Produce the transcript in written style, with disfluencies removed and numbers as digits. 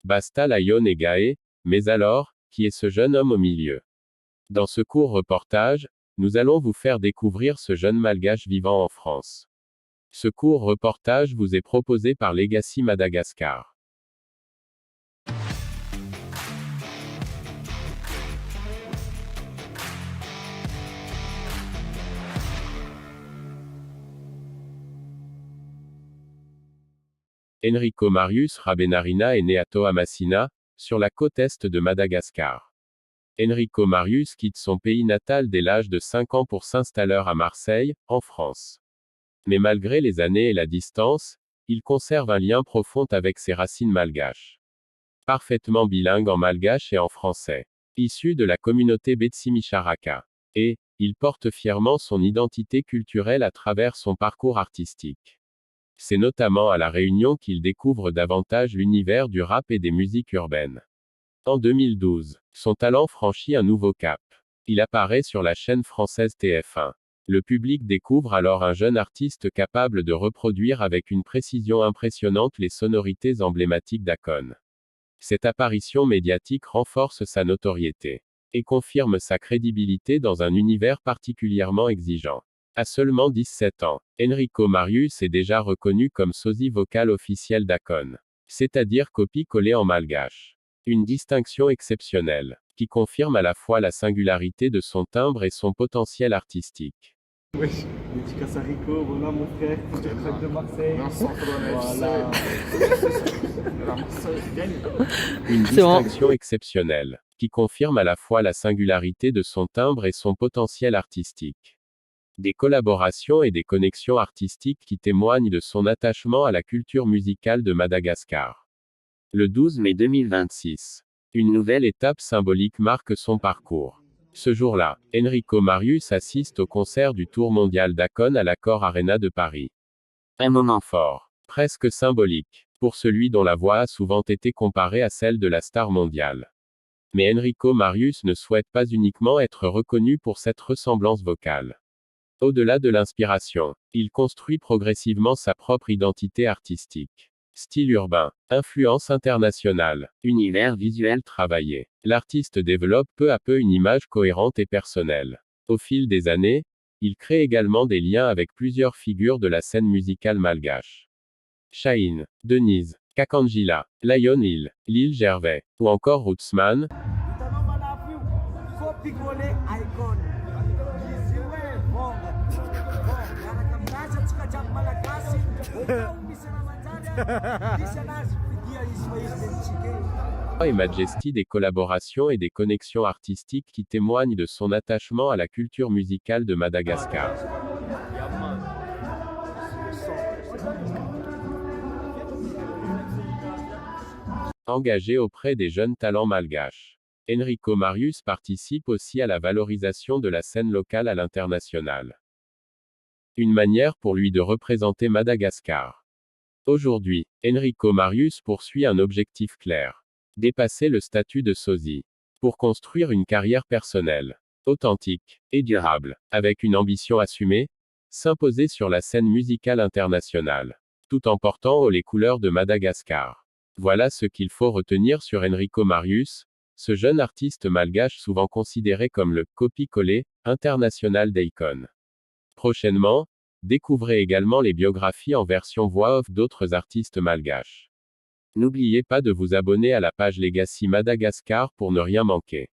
Basta Lion et Gaé, mais alors, qui est ce jeune homme au milieu? Dans ce court reportage, nous allons vous faire découvrir ce jeune malgache vivant en France. Ce court reportage vous est proposé par Legacy Madagascar. Enrico Marius Rabenarina est né à Toamasina, sur la côte est de Madagascar. Enrico Marius quitte son pays natal dès l'âge de 5 ans pour s'installer à Marseille, en France. Mais malgré les années et la distance, il conserve un lien profond avec ses racines malgaches. Parfaitement bilingue en malgache et en français. Issu de la communauté Betsimisharaka. Et, il porte fièrement son identité culturelle à travers son parcours artistique. C'est notamment à La Réunion qu'il découvre davantage l'univers du rap et des musiques urbaines. En 2012, son talent franchit un nouveau cap. Il apparaît sur la chaîne française TF1. Le public découvre alors un jeune artiste capable de reproduire avec une précision impressionnante les sonorités emblématiques d'Akon. Cette apparition médiatique renforce sa notoriété et confirme sa crédibilité dans un univers particulièrement exigeant. À seulement 17 ans, Enrico Marius est déjà reconnu comme sosie vocal officiel d'Akon, c'est-à-dire copie-collée en malgache. Une distinction exceptionnelle, qui confirme à la fois la singularité de son timbre et son potentiel artistique. Oui, dédicace à Rico, voilà mon frère, futur club de Marseille. Voilà. Une C'est bon. distinction exceptionnelle, qui confirme à la fois la singularité de son timbre et son potentiel artistique. Des collaborations et des connexions artistiques qui témoignent de son attachement à la culture musicale de Madagascar. Le 12 mai 2026. Une nouvelle étape symbolique marque son parcours. Ce jour-là, Enrico Marius assiste au concert du Tour mondial d'Akon à l'Accor Arena de Paris. Un moment fort, presque symbolique, pour celui dont la voix a souvent été comparée à celle de la star mondiale. Mais Enrico Marius ne souhaite pas uniquement être reconnu pour cette ressemblance vocale. Au-delà de l'inspiration, il construit progressivement sa propre identité artistique. Style urbain, influence internationale, univers visuel travaillé. L'artiste développe peu à peu une image cohérente et personnelle. Au fil des années, il crée également des liens avec plusieurs figures de la scène musicale malgache. Shaheen, Denise, Kakangila, Lion Hill, Lil Gervais, ou encore Rootsman. Et Majesty, des collaborations et des connexions artistiques qui témoignent de son attachement à la culture musicale de Madagascar. Engagé auprès des jeunes talents malgaches. Enrico Marius participe aussi à la valorisation de la scène locale à l'international. Une manière pour lui de représenter Madagascar. Aujourd'hui, Enrico Marius poursuit un objectif clair. Dépasser le statut de sosie. Pour construire une carrière personnelle, authentique et durable, avec une ambition assumée, s'imposer sur la scène musicale internationale, tout en portant haut les couleurs de Madagascar. Voilà ce qu'il faut retenir sur Enrico Marius, ce jeune artiste malgache souvent considéré comme le copie-collé international d'Akon. Prochainement, découvrez également les biographies en version voix off d'autres artistes malgaches. N'oubliez pas de vous abonner à la page Legacy Madagascar pour ne rien manquer.